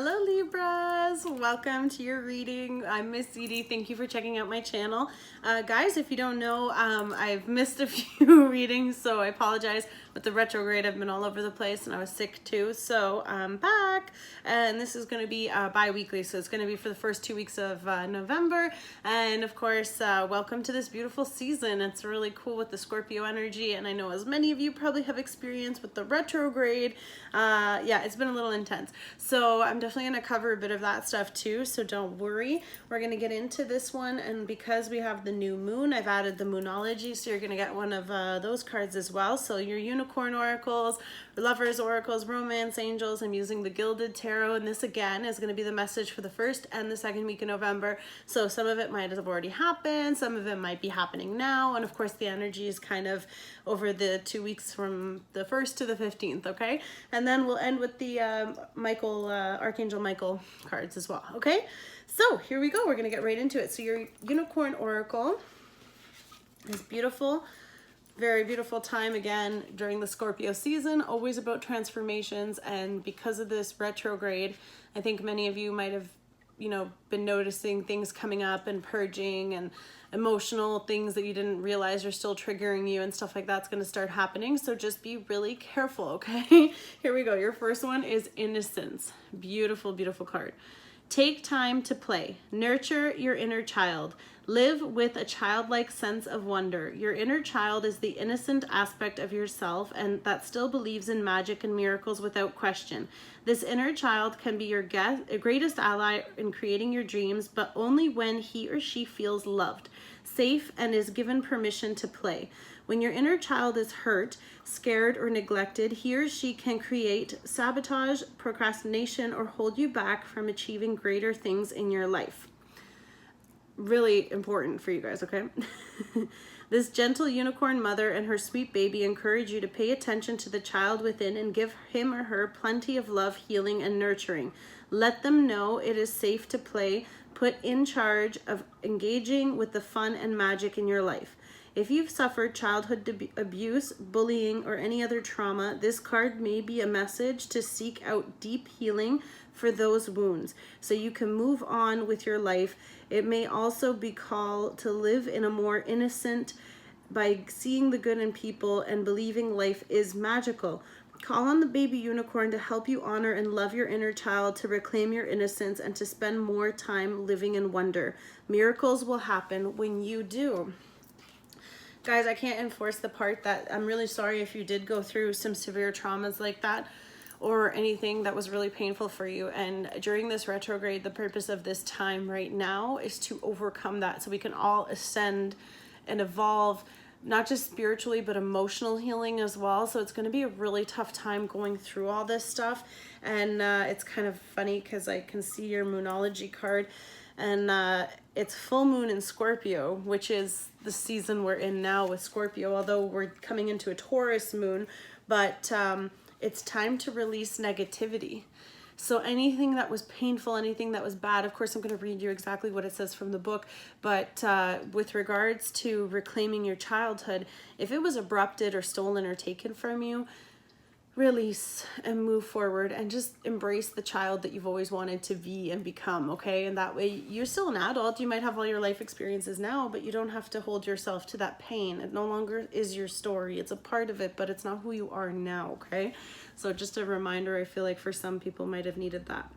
Hello Libras, welcome to your reading. I'm Miss Edie. Thank you for checking out my channel. Guys, if you don't know, I've missed a few readings, so I apologize. With the retrograde, I've been all over the place and I was sick too, so I'm back. And this is going to be bi-weekly, so it's going to be for the first 2 weeks of November. And of course, welcome to this beautiful season. It's really cool with the Scorpio energy, and I know as many of you probably have experienced with the retrograde. Yeah, it's been a little intense. So I'm definitely going to cover a bit of that stuff too, so don't worry. We're going to get into this one, and because we have the new moon, I've added the Moonology, so you're going to get one of those cards as well. So your Unicorn Oracles, Lovers Oracles, Romance Angels, I'm using the Gilded Tarot, and this again is going to be the message for the first and the second week of November. So some of it might have already happened, some of it might be happening now, and of course the energy is kind of over the 2 weeks from the 1st to the 15th, okay? And then we'll end with the Archangel Michael cards as well, okay? So here we go, we're gonna get right into it. So your Unicorn Oracle is beautiful, very beautiful time again during the Scorpio season, always about transformations. And because of this retrograde, I think many of you might have, been noticing things coming up and purging and emotional things that you didn't realize are still triggering you and stuff like that's going to start happening. So just be really careful, okay? Here we go. Your first one is Innocence. Beautiful, beautiful card. Take time to play. Nurture your inner child. Live with a childlike sense of wonder. Your inner child is the innocent aspect of yourself and that still believes in magic and miracles without question. This inner child can be your greatest ally in creating your dreams, but only when he or she feels loved, safe, and is given permission to play. When your inner child is hurt, scared, or neglected, he or she can create sabotage, procrastination, or hold you back from achieving greater things in your life. Really important for you guys, okay? This gentle unicorn mother and her sweet baby encourage you to pay attention to the child within and give him or her plenty of love, healing, and nurturing. Let them know it is safe to play. Put in charge of engaging with the fun and magic in your life. If you've suffered childhood abuse, bullying, or any other trauma, this card may be a message to seek out deep healing for those wounds so you can move on with your life. It may also be called to live in a more innocent by seeing the good in people and believing life is magical. Call on the baby unicorn to help you honor and love your inner child, to reclaim your innocence, and to spend more time living in wonder. Miracles will happen when you do. Guys, I can't enforce the part that I'm really sorry if you did go through some severe traumas like that or anything that was really painful for you. And during this retrograde, the purpose of this time right now is to overcome that so we can all ascend and evolve, not just spiritually, but emotional healing as well. So it's going to be a really tough time going through all this stuff. And it's kind of funny because I can see your Moonology card, and it's full moon in Scorpio, which is the season we're in now with Scorpio, although we're coming into a Taurus moon, but it's time to release negativity. So anything that was painful, anything that was bad, of course I'm going to read you exactly what it says from the book, but with regards to reclaiming your childhood, if it was abrupted or stolen or taken from you, release and move forward and just embrace the child that you've always wanted to be and become, okay? And that way you're still an adult. You might have all your life experiences now, but you don't have to hold yourself to that pain. It no longer is your story. It's a part of it, but it's not who you are now, okay? So just a reminder, I feel like for some people might have needed that.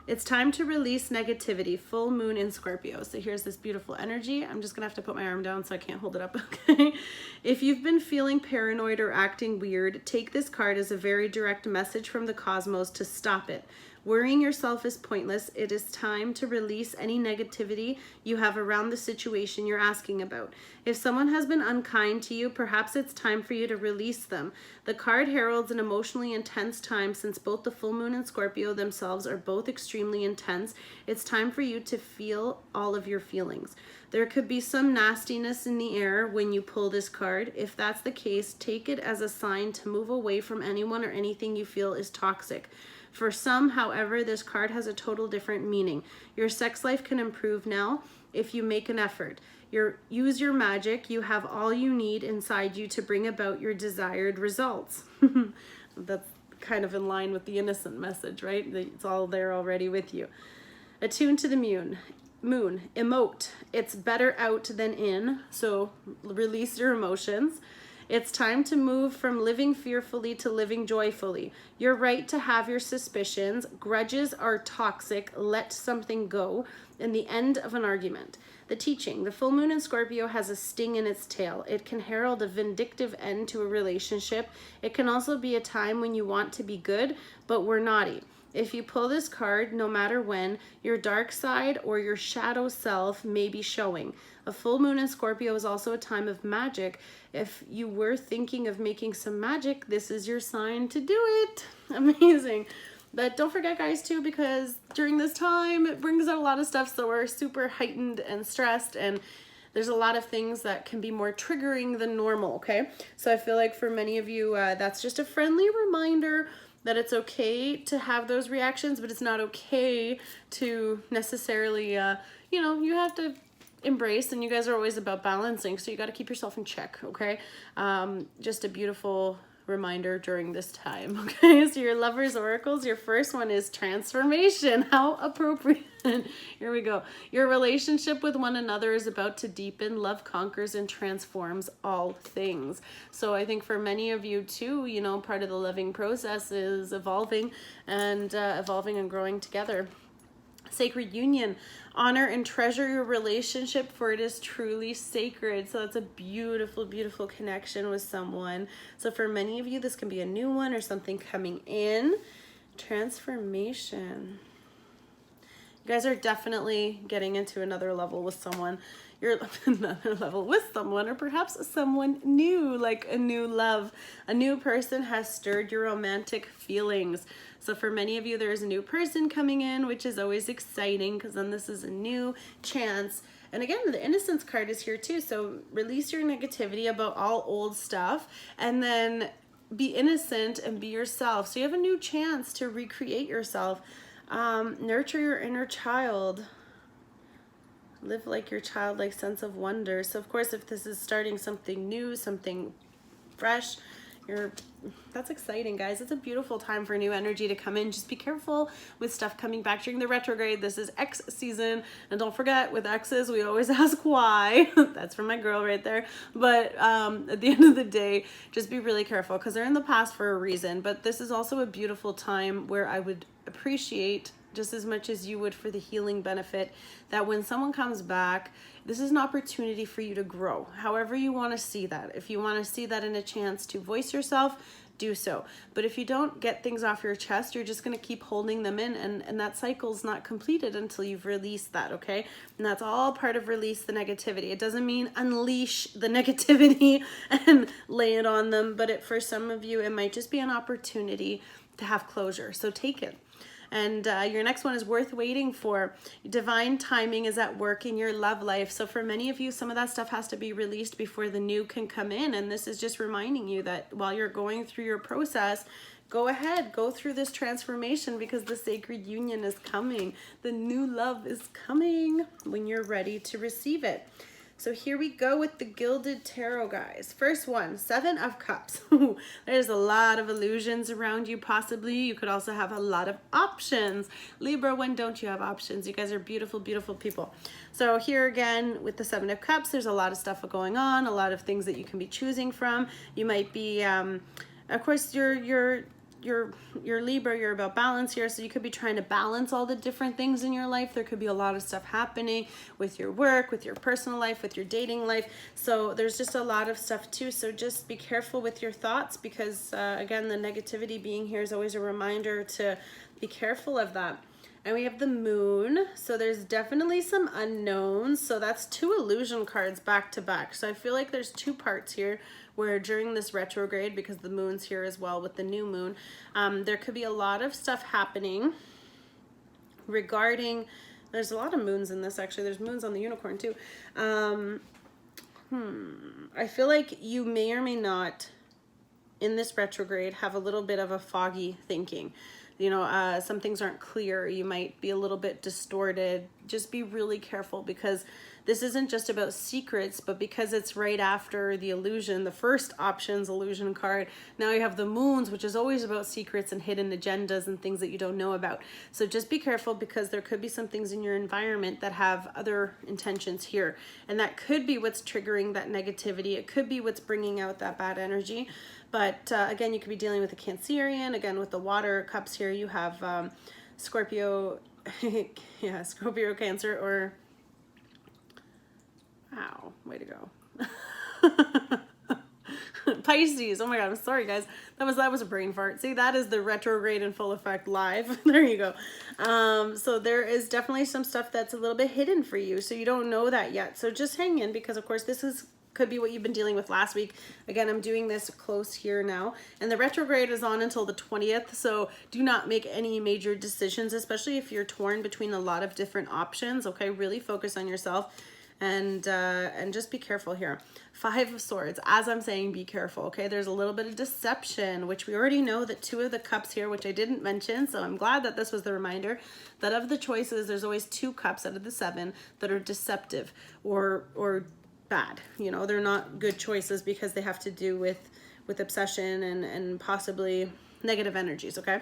It's time to release negativity. Full moon in Scorpio. So here's this beautiful energy. I'm just gonna have to put my arm down so I can't hold it up, okay? If you've been feeling paranoid or acting weird, take this card as a very direct message from the cosmos to stop it. Worrying yourself is pointless. It is time to release any negativity you have around the situation you're asking about. If someone has been unkind to you, perhaps it's time for you to release them. The card heralds an emotionally intense time since both the full moon and Scorpio themselves are both extremely intense. It's time for you to feel all of your feelings. There could be some nastiness in the air when you pull this card. If that's the case, take it as a sign to move away from anyone or anything you feel is toxic. For some, however, this card has a total different meaning. Your sex life can improve now if you make an effort. Use your magic. You have all you need inside you to bring about your desired results. That's kind of in line with the innocent message, right? It's all there already with you. Attune to the moon, emote. It's better out than in, so release your emotions. It's time to move from living fearfully to living joyfully. You're right to have your suspicions. Grudges are toxic. Let something go. In the end of an argument. The teaching. The full moon in Scorpio has a sting in its tail. It can herald a vindictive end to a relationship. It can also be a time when you want to be good, but we're naughty. If you pull this card, no matter when, your dark side or your shadow self may be showing. A full moon in Scorpio is also a time of magic. If you were thinking of making some magic, this is your sign to do it. Amazing. But don't forget, guys, too, because during this time, it brings out a lot of stuff, so we're super heightened and stressed, and there's a lot of things that can be more triggering than normal, okay? So I feel like for many of you, that's just a friendly reminder that it's okay to have those reactions, but it's not okay to necessarily, you know, you have to embrace, and you guys are always about balancing, so you got to keep yourself in check, okay? Just a beautiful reminder during this time, okay? So your lovers oracles, your first one is transformation. How appropriate. Here we go. Your relationship with one another is about to deepen. Love conquers and transforms all things. So I think for many of you too, you know, part of the loving process is evolving and growing together. Sacred union. Honor and treasure your relationship, for it is truly sacred. So that's a beautiful, beautiful connection with someone. So for many of you, this can be a new one or something coming in. Transformation. You guys are definitely getting into another level with someone. You're another level with someone, or perhaps someone new, like a new love. A new person has stirred your romantic feelings. So for many of you, there's a new person coming in, which is always exciting because then this is a new chance. And again, the innocence card is here too. So release your negativity about all old stuff and then be innocent and be yourself. So you have a new chance to recreate yourself. Nurture your inner child. Live like your childlike sense of wonder. So of course, if this is starting something new, something fresh, that's exciting, guys. It's a beautiful time for new energy to come in. Just be careful with stuff coming back during the retrograde. This is X season, and don't forget, with X's, we always ask why. That's for my girl right there. But at the end of the day, just be really careful because they're in the past for a reason. But this is also a beautiful time where I would appreciate, just as much as you would for the healing benefit, that when someone comes back, this is an opportunity for you to grow, however you want to see that. If you want to see that in a chance to voice yourself, do so. But if you don't get things off your chest, you're just going to keep holding them in, and that cycle's not completed until you've released that, okay? And that's all part of release the negativity. It doesn't mean unleash the negativity and lay it on them, but for some of you, it might just be an opportunity to have closure. So take it. And your next one is worth waiting for. Divine timing is at work in your love life. So for many of you, some of that stuff has to be released before the new can come in. And this is just reminding you that while you're going through your process, go ahead, go through this transformation because the sacred union is coming. The new love is coming when you're ready to receive it. So here we go with the Gilded Tarot, guys. First one, Seven of Cups. There's a lot of illusions around you, possibly. You could also have a lot of options. Libra, when don't you have options? You guys are beautiful, beautiful people. So here again, with the Seven of Cups, there's a lot of stuff going on, a lot of things that you can be choosing from. You might be, of course, you're Libra, you're about balance here, so you could be trying to balance all the different things in your life. There could be a lot of stuff happening with your work, with your personal life, with your dating life. So there's just a lot of stuff too. So just be careful with your thoughts because again, the negativity being here is always a reminder to be careful of that. And we have the moon, so there's definitely some unknowns. So that's two illusion cards back to back. So I feel like there's two parts here where during this retrograde, because the moon's here as well with the new moon, there could be a lot of stuff happening regarding, there's a lot of moons in this actually, there's moons on the unicorn too. I feel like you may or may not in this retrograde have a little bit of a foggy thinking. some things aren't clear. You might be a little bit distorted. Just be really careful, because this isn't just about secrets, but because it's right after the illusion, the first option's illusion card, now you have the moons, which is always about secrets and hidden agendas and things that you don't know about. So just be careful, because there could be some things in your environment that have other intentions here. And that could be what's triggering that negativity. It could be what's bringing out that bad energy. But again, you could be dealing with a Cancerian. Again, with the water cups here, you have Scorpio, yeah, Scorpio, Cancer, or wow, way to go. Pisces. Oh my God, I'm sorry guys. That was a brain fart. See, that is the retrograde in full effect live. There you go. So there is definitely some stuff that's a little bit hidden for you. So you don't know that yet. So just hang in, because of course this could be what you've been dealing with last week. Again, I'm doing this close here now, and the retrograde is on until the 20th. So do not make any major decisions, especially if you're torn between a lot of different options. Okay, really focus on yourself. And just be careful here. 5 of Swords, as I'm saying, be careful, okay? There's a little bit of deception, which we already know that 2 of the cups here, which I didn't mention, so I'm glad that this was the reminder, that of the choices, there's always 2 cups out of the 7 that are deceptive or bad. They're not good choices, because they have to do with obsession and possibly negative energies, okay?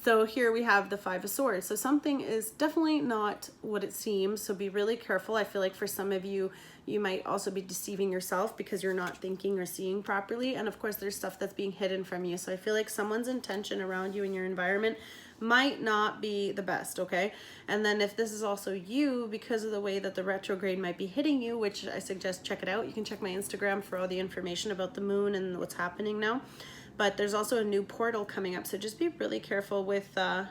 So here we have the 5 of Swords. So something is definitely not what it seems. So be really careful. I feel like for some of you, you might also be deceiving yourself because you're not thinking or seeing properly. And of course, there's stuff that's being hidden from you. So I feel like someone's intention around you in your environment might not be the best, okay? And then if this is also you, because of the way that the retrograde might be hitting you, which I suggest check it out. You can check my Instagram for all the information about the moon and what's happening now. But there's also a new portal coming up. So just be really careful with, again,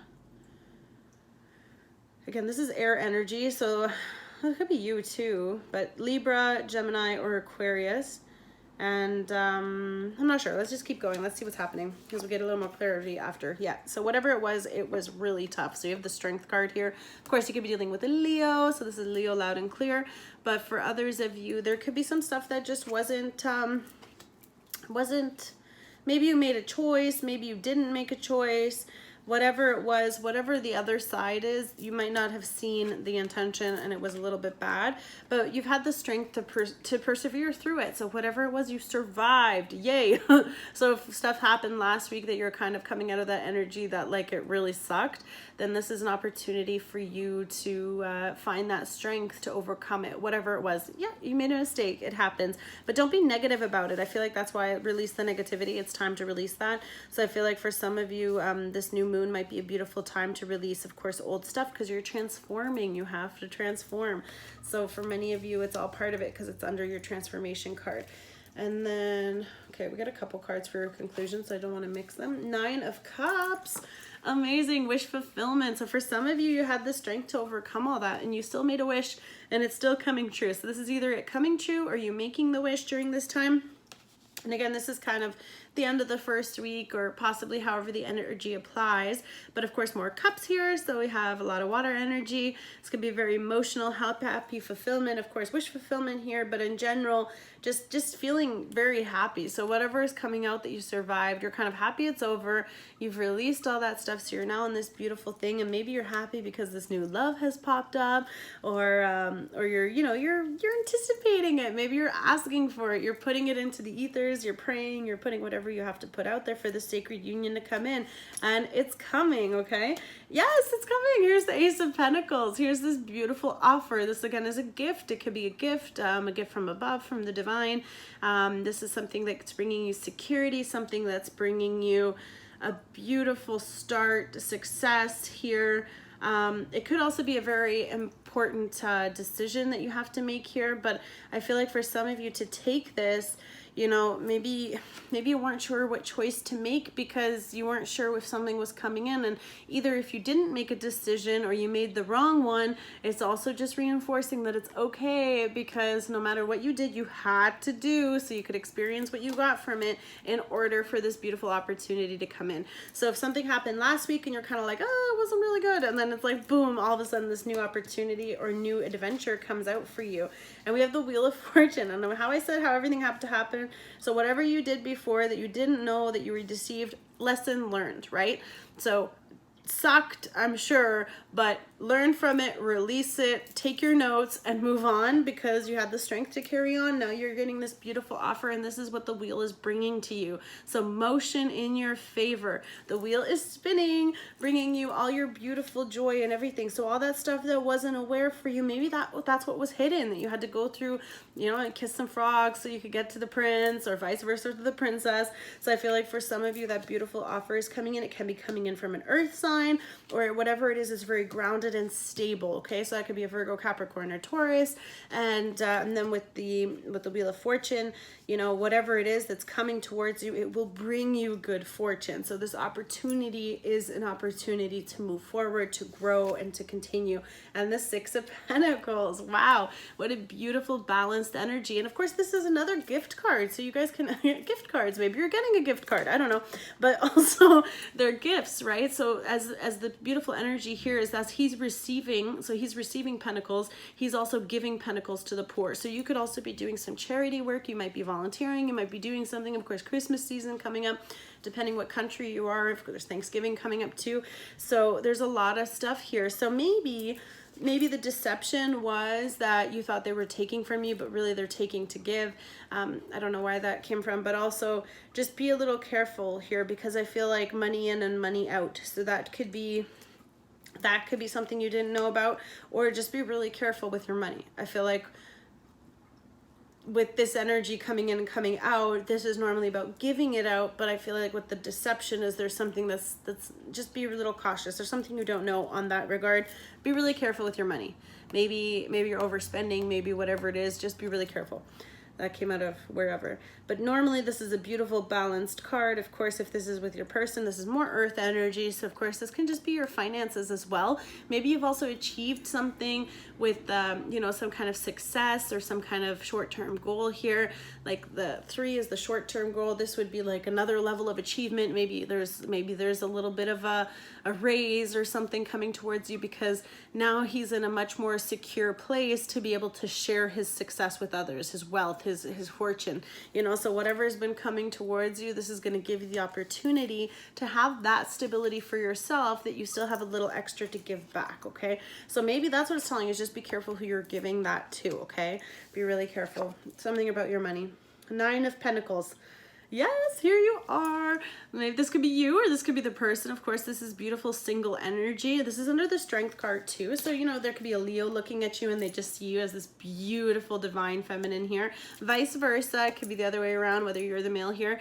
this is air energy. So it could be you too, but Libra, Gemini, or Aquarius. And I'm not sure. Let's just keep going. Let's see what's happening, because we'll get a little more clarity after. Yeah, so whatever it was really tough. So you have the Strength card here. Of course, you could be dealing with a Leo. So this is Leo loud and clear. But for others of you, there could be some stuff that just wasn't maybe you made a choice, maybe you didn't make a choice, whatever it was, whatever the other side is, you might not have seen the intention and it was a little bit bad, but you've had the strength to persevere through it. So whatever it was, you survived. Yay. So if stuff happened last week that you're kind of coming out of that energy that like it really sucked, then this is an opportunity for you to find that strength to overcome it, whatever it was. Yeah, you made a mistake. It happens. But don't be negative about it. I feel like that's why I released the negativity. It's time to release that. So I feel like for some of you, this new moon might be a beautiful time to release, of course, old stuff, because you're transforming. You have to transform. So for many of you, it's all part of it because it's under your transformation card. And then, okay, we got a couple cards for your conclusion, so I don't want to mix them. 9 of Cups. Amazing. Wish fulfillment. So for some of you, you had the strength to overcome all that and you still made a wish and it's still coming true. So this is either it coming true or you making the wish during this time. And again, this is kind of the end of the first week, or possibly however the energy applies. But of course, more cups here. So we have a lot of water energy. It's going to be very emotional, happy fulfillment. Of course, wish fulfillment here. But in general, just feeling very happy. So whatever is coming out that you survived, you're kind of happy it's over. You've released all that stuff. So you're now in this beautiful thing. And maybe you're happy because this new love has popped up, or you're, you're anticipating it. Maybe you're asking for it. You're putting it into the ethers. You're praying. You're putting whatever you have to put out there for the sacred union to come in, and it's coming. Okay, yes, it's coming. Here's the Ace of Pentacles. Here's this beautiful offer. This again is a gift. It could be a gift from above, from the divine. This is something that's bringing you security, something that's bringing you a beautiful start, success here. It could also be a very important decision that you have to make here, but I feel like for some of you to take this, maybe you weren't sure what choice to make because you weren't sure if something was coming in. And either if you didn't make a decision or you made the wrong one, it's also just reinforcing that it's okay, because no matter what you did, you had to do so you could experience what you got from it in order for this beautiful opportunity to come in. So if something happened last week and you're kind of like, oh, it wasn't really good, and then it's like, boom, all of a sudden this new opportunity or new adventure comes out for you. And we have the Wheel of Fortune. I don't know how I said how everything had to happen. So whatever you did before that you didn't know, that you were deceived, lesson learned, right? So sucked, I'm sure, but learn from it, release it, take your notes and move on, because you had the strength to carry on. Now you're getting this beautiful offer, and this is what the wheel is bringing to you. So motion in your favor. The wheel is spinning, bringing you all your beautiful joy and everything. So all that stuff that wasn't aware for you, maybe that's what was hidden, that you had to go through, you know, and kiss some frogs so you could get to the prince, or vice versa to the princess. So I feel like for some of you, that beautiful offer is coming in. It can be coming in from an earth sign, or whatever it is very grounded and stable. Okay, so that could be a Virgo, Capricorn, or Taurus. And then with the Wheel of Fortune, you know, whatever it is that's coming towards you, it will bring you good fortune. So this opportunity is an opportunity to move forward, to grow, and to continue. And the Six of Pentacles, wow, what a beautiful balanced energy. And of course, this is another gift card, so you guys can gift cards, maybe you're getting a gift card, I don't know, but also they're gifts, right? So as the beautiful energy here is that he's receiving, so he's receiving pentacles, he's also giving pentacles to the poor. So you could also be doing some charity work, you might be volunteering, you might be doing something. Of course, Christmas season coming up, depending what country you are, if there's Thanksgiving coming up too. So there's a lot of stuff here. So maybe the deception was that you thought they were taking from you, but really they're taking to give. I don't know where that came from, but also just be a little careful here, because I feel like money in and money out. So that could be something you didn't know about, or just be really careful with your money. I feel like with this energy coming in and coming out, this is normally about giving it out, but I feel like with the deception is there's something that's just be a little cautious. There's something you don't know on that regard. Be really careful with your money. Maybe you're overspending, maybe whatever it is, just be really careful. That came out of wherever. But normally this is a beautiful balanced card. Of course, if this is with your person, this is more earth energy. So of course, this can just be your finances as well. Maybe you've also achieved something with, you know, some kind of success or some kind of short-term goal here. Like the 3 is the short-term goal. This would be like another level of achievement. Maybe there's a little bit of a raise or something coming towards you, because now he's in a much more secure place to be able to share his success with others, his wealth, his fortune, you know. So whatever has been coming towards you, this is going to give you the opportunity to have that stability for yourself, that you still have a little extra to give back. Okay, so maybe that's what it's telling you, is just be careful who you're giving that to. Okay, be really careful. Something about your money. 9 of Pentacles. Yes, here you are. Maybe this could be you, or this could be the person. Of course, this is beautiful single energy. This is under the Strength card too. So, you know, there could be a Leo looking at you and they just see you as this beautiful divine feminine here. Vice versa, it could be the other way around, whether you're the male here,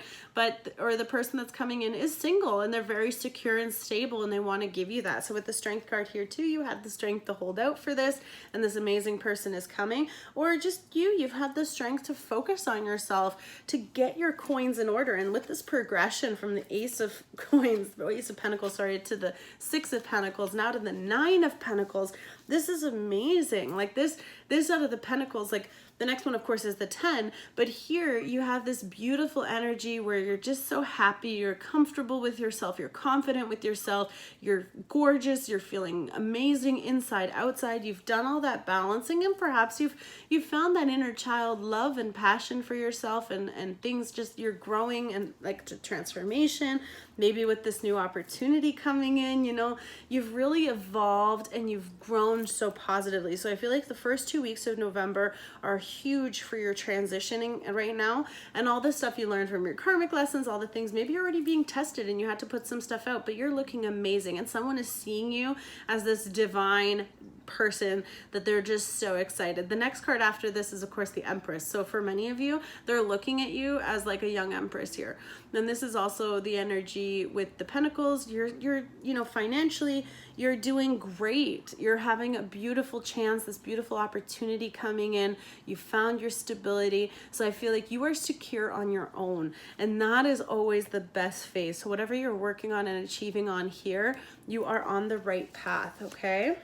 or the person that's coming in is single and they're very secure and stable and they want to give you that. So with the Strength card here too, you had the strength to hold out for this, and this amazing person is coming. Or just you've had the strength to focus on yourself, to get your coins in order. And with this progression from the Ace of Pentacles, sorry, to the 6 of Pentacles, now to the 9 of Pentacles, this is amazing. Like this out of the Pentacles, like the next one, of course, is the 10, but here you have this beautiful energy where you're just so happy, you're comfortable with yourself, you're confident with yourself, you're gorgeous, you're feeling amazing inside, outside. You've done all that balancing, and perhaps you've found that inner child love and passion for yourself, and things just, you're growing and like transformation. Maybe with this new opportunity coming in, you know, you've really evolved and you've grown so positively. So I feel like the first 2 weeks of November are huge for your transitioning right now, and all the stuff you learned from your karmic lessons, all the things, maybe you're already being tested and you had to put some stuff out, but you're looking amazing, and someone is seeing you as this divine person that they're just so excited. The next card after this is, of course, the Empress. So for many of you, they're looking at you as like a young Empress here. Then this is also the energy with the Pentacles. You're you know, financially, you're doing great. You're having a beautiful chance, this beautiful opportunity coming in. You found your stability. So I feel like you are secure on your own, and that is always the best phase. So whatever you're working on and achieving on here, you are on the right path. Okay.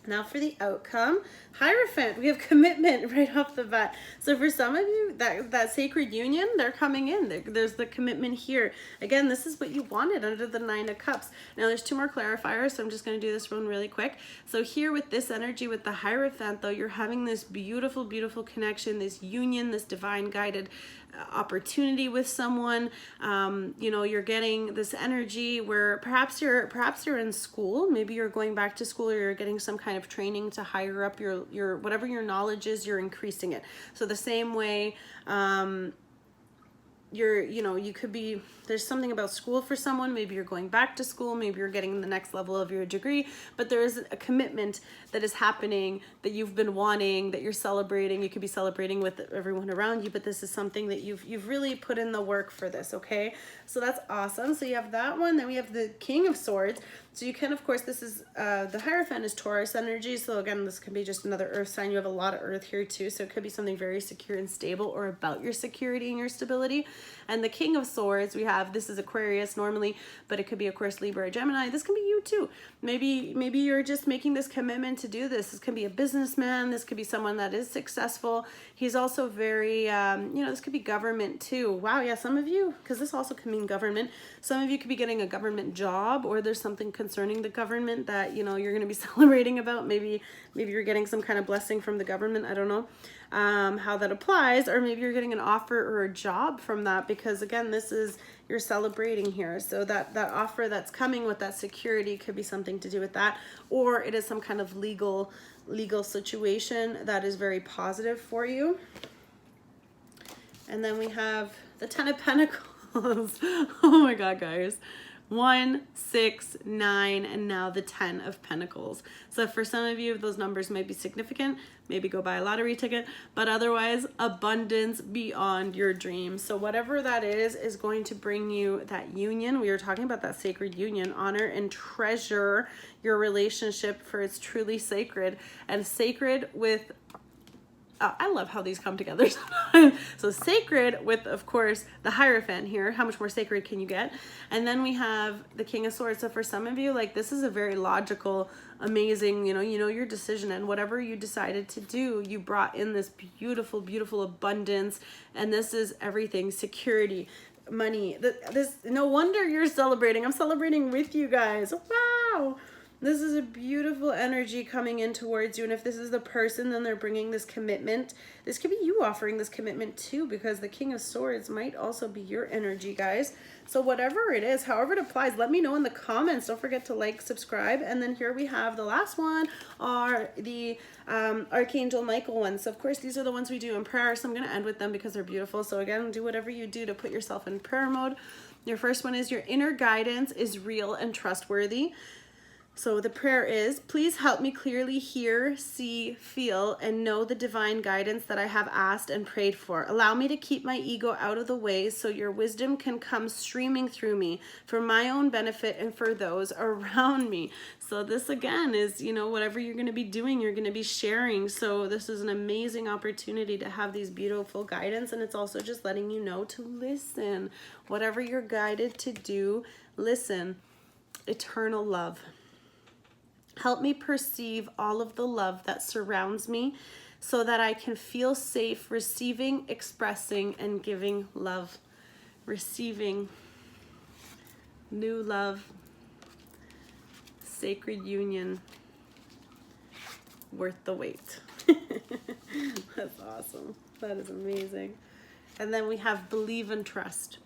Now for the outcome, Hierophant, we have commitment right off the bat. So for some of you, that sacred union, they're coming in. There's the commitment here. Again, this is what you wanted under the 9 of Cups. Now there's 2 more clarifiers, so I'm just going to do this one really quick. So here with this energy, with the Hierophant, though, you're having this beautiful, beautiful connection, this union, this divine guided opportunity with someone. You know, you're getting this energy where perhaps you're in school, maybe you're going back to school, or you're getting some kind of training to higher up your whatever your knowledge is, you're increasing it. So the same way, you know, you could be, there's something about school for someone, maybe you're going back to school, maybe you're getting the next level of your degree, but there is a commitment that is happening that you've been wanting, that you're celebrating. You could be celebrating with everyone around you, but this is something that you've really put in the work for this, okay? So that's awesome. So you have that one. Then we have the King of Swords. So you can, of course, this is, the Hierophant is Taurus energy. So again, this can be just another earth sign. You have a lot of earth here too. So it could be something very secure and stable, or about your security and your stability. And the King of Swords, we have, this is Aquarius normally, but it could be, of course, Libra or Gemini. This can be you too. Maybe you're just making this commitment to do this. This could be a businessman. This could be someone that is successful. He's also very, you know, this could be government too. Wow, yeah, some of you, because this also can mean government. Some of you could be getting a government job, or there's something concerning the government that, you know, you're going to be celebrating about. Maybe you're getting some kind of blessing from the government. I don't know how that applies, or maybe you're getting an offer or a job from that, because again, this is, you're celebrating here. So that offer that's coming with that security could be something to do with that, or it is some kind of legal situation that is very positive for you. And then we have the Ten of Pentacles. Oh my God, guys. 1, 6, 9, and now the 10 of Pentacles. So for some of you, those numbers might be significant. Maybe go buy a lottery ticket, but otherwise, abundance beyond your dreams. So whatever that is going to bring you that union. We were talking about that sacred union. Honor and treasure your relationship, for it's truly sacred, and sacred with, I love how these come together. So sacred with, of course, the Hierophant here. How much more sacred can you get? And then we have the King of Swords. So for some of you, like, this is a very logical, amazing, you know your decision, and whatever you decided to do, you brought in this beautiful, beautiful abundance. And this is everything: security, money. This, no wonder you're celebrating. I'm celebrating with you guys. Wow. This is a beautiful energy coming in towards you. And if this is the person, then they're bringing this commitment. This could be you offering this commitment too, because the King of Swords might also be your energy, guys. So whatever it is, however it applies, let me know in the comments. Don't forget to like, subscribe. And then here we have the last one, are the Archangel Michael ones. So of course, these are the ones we do in prayer. So I'm going to end with them because they're beautiful. So again, do whatever you do to put yourself in prayer mode. Your first one is, your inner guidance is real and trustworthy. So the prayer is, please help me clearly hear, see, feel, and know the divine guidance that I have asked and prayed for. Allow me to keep my ego out of the way so your wisdom can come streaming through me for my own benefit and for those around me. So this again is, you know, whatever you're going to be doing, you're going to be sharing. So this is an amazing opportunity to have these beautiful guidance. And it's also just letting you know to listen. Whatever you're guided to do, listen. Eternal love. Help me perceive all of the love that surrounds me so that I can feel safe receiving, expressing, and giving love. Receiving new love, sacred union, worth the wait. That's awesome. That is amazing. And then we have believe and trust.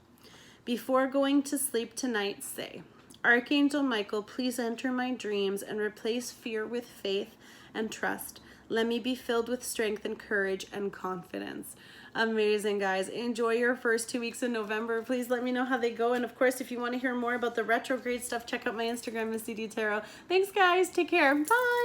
Before going to sleep tonight, say, Archangel Michael, please enter my dreams and replace fear with faith and trust. Let me be filled with strength and courage and confidence. Amazing, guys. Enjoy your first 2 weeks in November. Please let me know how they go. And of course, if you want to hear more about the retrograde stuff, check out my Instagram, Missedietarot. Thanks, guys. Take care. Bye.